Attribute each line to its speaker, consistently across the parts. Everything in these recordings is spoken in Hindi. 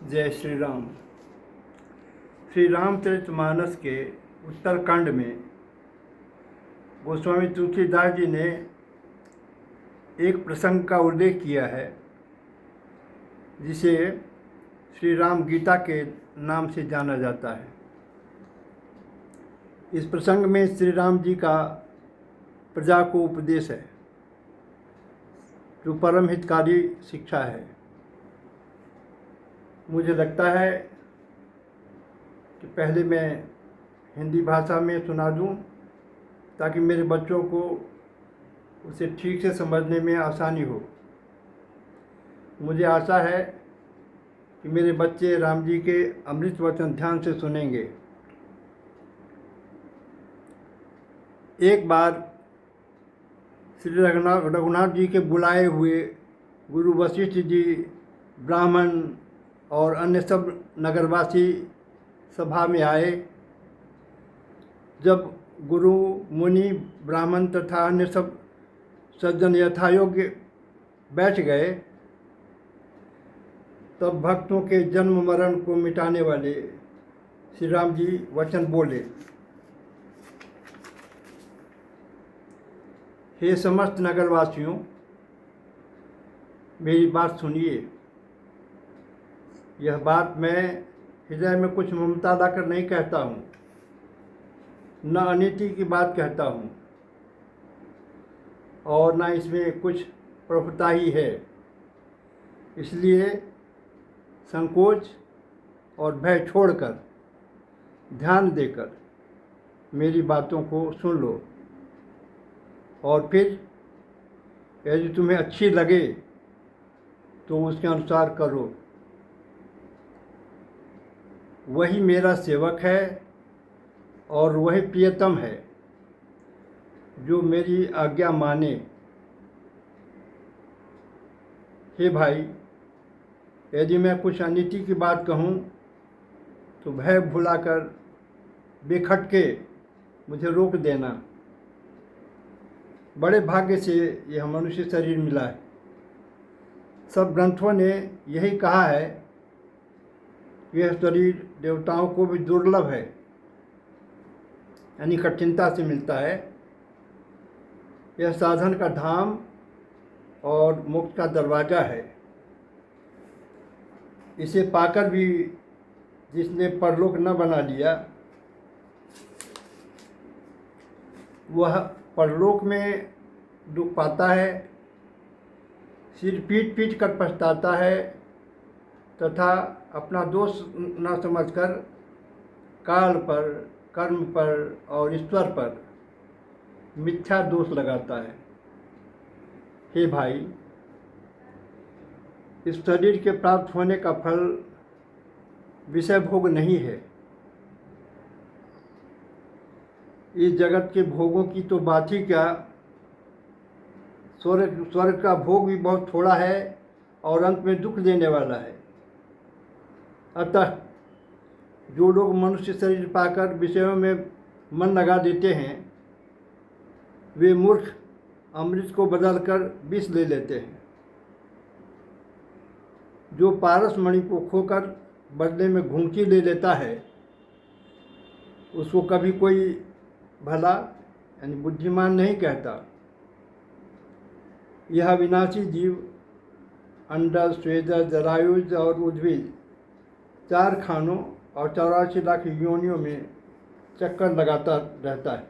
Speaker 1: जय श्री राम। श्री रामचरितमानस के उत्तरकांड में गोस्वामी तुलसीदास जी ने एक प्रसंग का उल्लेख किया है जिसे श्री राम गीता के नाम से जाना जाता है। इस प्रसंग में श्री राम जी का प्रजा को उपदेश है जो परम हितकारी शिक्षा है। मुझे लगता है कि पहले मैं हिंदी भाषा में सुना दूं ताकि मेरे बच्चों को उसे ठीक से समझने में आसानी हो। मुझे आशा है कि मेरे बच्चे राम जी के अमृत वचन ध्यान से सुनेंगे। एक बार श्री रघुनाथ जी के बुलाए हुए गुरु वशिष्ठ जी, ब्राह्मण और अन्य सब नगरवासी सभा में आए। जब गुरु, मुनि, ब्राह्मण तथा अन्य सब सज्जन यथायोग्य बैठ गए, तब भक्तों के जन्म मरण को मिटाने वाले श्री राम जी वचन बोले। हे समस्त नगरवासियों, मेरी बात सुनिए। यह बात मैं हृदय में कुछ ममता लाकर नहीं कहता हूँ, न अनीति की बात कहता हूँ और न इसमें कुछ प्रभुता ही है। इसलिए संकोच और भय छोड़कर ध्यान देकर मेरी बातों को सुन लो और फिर यदि तुम्हें अच्छी लगे तो उसके अनुसार करो। वही मेरा सेवक है और वही प्रियतम है जो मेरी आज्ञा माने। हे भाई, यदि मैं कुछ अनीति की बात कहूँ तो भय भुलाकर बेखटके मुझे रोक देना। बड़े भाग्य से यह मनुष्य शरीर मिला है। सब ग्रंथों ने यही कहा है, यह शरीर देवताओं को भी दुर्लभ है, यानी कठिनता से मिलता है। यह साधन का धाम और मोक्ष का दरवाज़ा है। इसे पाकर भी जिसने परलोक न बना लिया, वह परलोक में दुख पाता है, सिर पीट पीट कर पछताता है तथा अपना दोष न समझकर काल पर, कर्म पर और ईश्वर पर मिथ्या दोष लगाता है। हे भाई, इस शरीर के प्राप्त होने का फल विषय भोग नहीं है। इस जगत के भोगों की तो बात ही क्या, स्वर्ग का भोग भी बहुत थोड़ा है और अंत में दुख देने वाला है। अतः जो लोग मनुष्य शरीर पाकर विषयों में मन लगा देते हैं, वे मूर्ख अमृत को बदलकर विष ले लेते हैं। जो पारस मणि को खोकर बदले में घुंघची ले लेता है, उसको कभी कोई भला यानी बुद्धिमान नहीं कहता। यह विनाशी जीव अंडज, स्वेदज, जरायुज और उद्भिद 4 खानों और 84 लाख योनियों में चक्कर लगाता रहता है।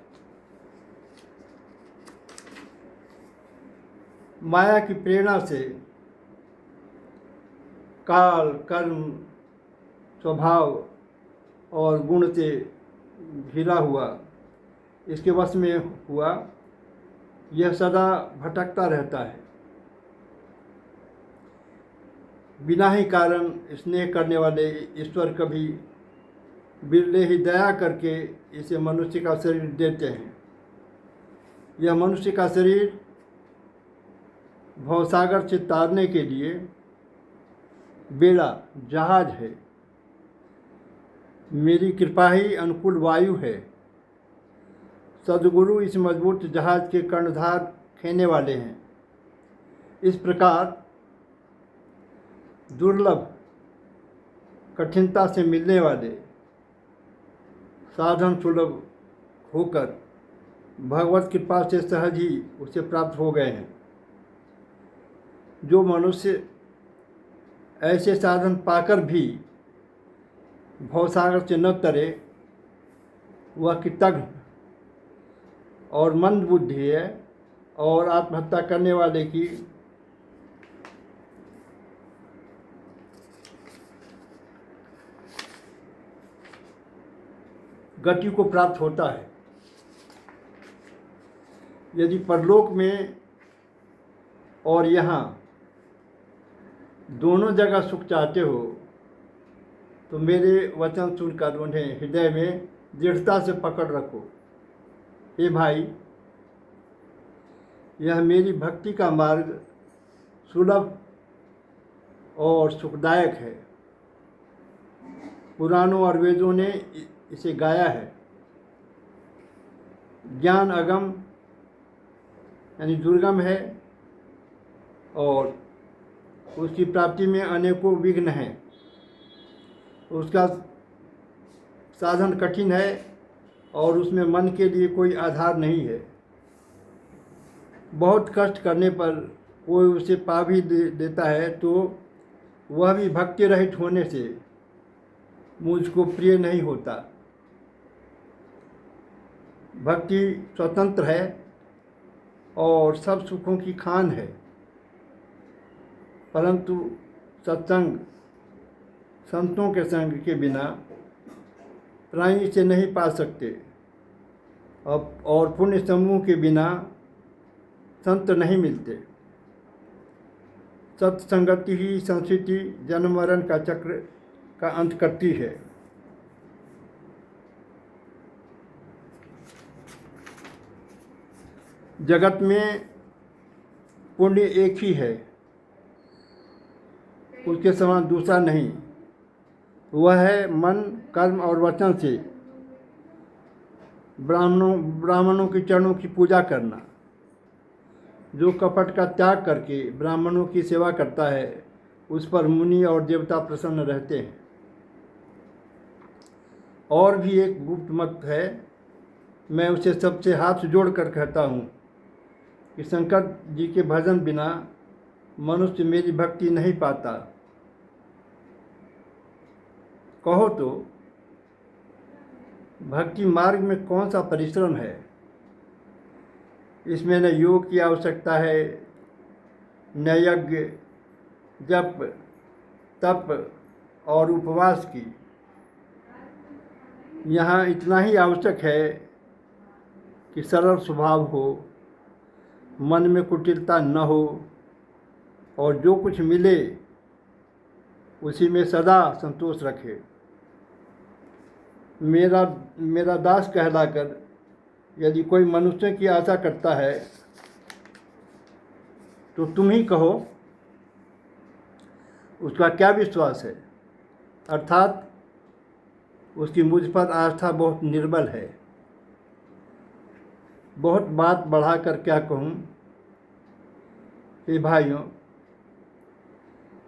Speaker 1: माया की प्रेरणा से काल, कर्म, स्वभाव और गुण से घिरा हुआ, इसके वश में हुआ, यह सदा भटकता रहता है। बिना ही कारण स्नेह करने वाले ईश्वर कभी बिरले ही दया करके इसे मनुष्य का शरीर देते हैं। यह मनुष्य का शरीर भवसागर से तारने के लिए बेड़ा, जहाज है। मेरी कृपा ही अनुकूल वायु है। सद्गुरु इस मजबूत जहाज के कर्णधार खेने वाले हैं। इस प्रकार दुर्लभ कठिनता से मिलने वाले साधन सुलभ होकर भगवत कृपा से सहज ही उसे प्राप्त हो गए हैं। जो मनुष्य ऐसे साधन पाकर भी भवसागर से न तरे, वह कृतज्ञ और मंद बुद्धि है और आत्महत्या करने वाले की गति को प्राप्त होता है। यदि परलोक में और यहाँ दोनों जगह सुख चाहते हो तो मेरे वचन सुनकर उन्हें हृदय में दृढ़ता से पकड़ रखो। हे भाई, यह मेरी भक्ति का मार्ग सुलभ और सुखदायक है। पुराणों और वेदों ने इसे गाया है। ज्ञान अगम यानी दुर्गम है और उसकी प्राप्ति में अनेकों विघ्न हैं। उसका साधन कठिन है और उसमें मन के लिए कोई आधार नहीं है। बहुत कष्ट करने पर कोई उसे पा भी देता है तो वह भी भक्ति रहित होने से मुझको प्रिय नहीं होता। भक्ति स्वतंत्र है और सब सुखों की खान है, परंतु सत्संग संतों के संग के बिना प्राणी से नहीं पा सकते और पुण्य समूह के बिना संत नहीं मिलते। सत्संगति ही संस्कृति जन्म मरण का चक्र का अंत करती है। जगत में पुण्य एक ही है, उसके समान दूसरा नहीं। वह है मन, कर्म और वचन से ब्राह्मणों के चरणों की पूजा करना। जो कपट का त्याग करके ब्राह्मणों की सेवा करता है उस पर मुनि और देवता प्रसन्न रहते हैं। और भी एक गुप्त मत है, मैं उसे सबसे हाथ जोड़कर कहता हूँ कि शंकर जी के भजन बिना मनुष्य मेरी भक्ति नहीं पाता। कहो तो भक्ति मार्ग में कौन सा परिश्रम है? इसमें न योग की आवश्यकता है, न यज्ञ, जप, तप और उपवास की। यहाँ इतना ही आवश्यक है कि सरल स्वभाव हो, मन में कुटिलता न हो और जो कुछ मिले उसी में सदा संतोष रखे। मेरा दास कहलाकर यदि कोई मनुष्य की आशा करता है तो तुम ही कहो उसका क्या विश्वास है, अर्थात उसकी मुझ पर आस्था बहुत निर्बल है। बहुत बात बढ़ाकर क्या कहूँ? हे भाइयों,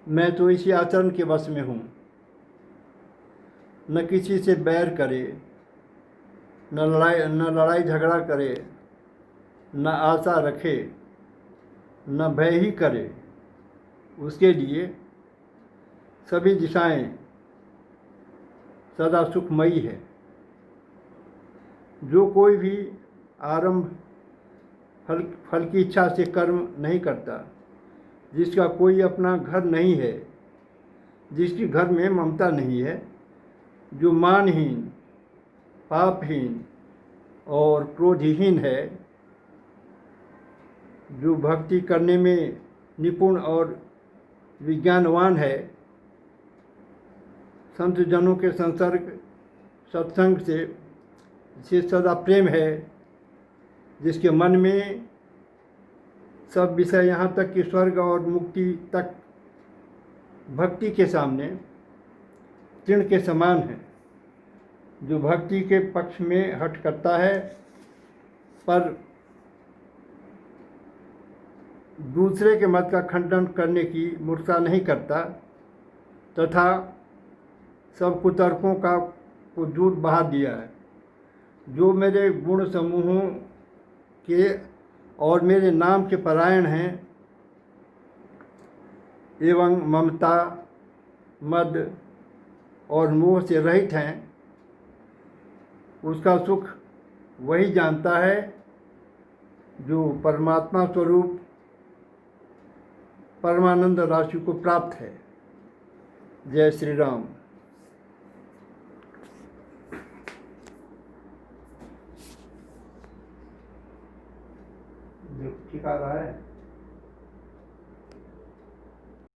Speaker 1: मैं तो इसी आचरण के वश में हूँ। न किसी से बैर करे, न लड़ाई झगड़ा करे, न आशा रखे, न भय ही करे। उसके लिए सभी दिशाएं सदा सुखमयी है। जो कोई भी आरंभ फल की इच्छा से कर्म नहीं करता, जिसका कोई अपना घर नहीं है, जिसकी घर में ममता नहीं है, जो मानहीन, पापहीन और क्रोधहीन है, जो भक्ति करने में निपुण और विज्ञानवान है, संत जनों के संसर्ग सत्संग से सदा प्रेम है, जिसके मन में सब विषय यहाँ तक कि स्वर्ग और मुक्ति तक भक्ति के सामने तृण के समान है। जो भक्ति के पक्ष में हठ करता है पर दूसरे के मत का खंडन करने की मूर्खता नहीं करता, तथा सब कुतर्कों का को दूर बहा दिया है। जो मेरे गुण समूहों के और मेरे नाम के परायण हैं एवं ममता, मद और मोह से रहित हैं, उसका सुख वही जानता है जो परमात्मा स्वरूप परमानंद राशि को प्राप्त है। जय श्री राम। ठीक आ रहा है।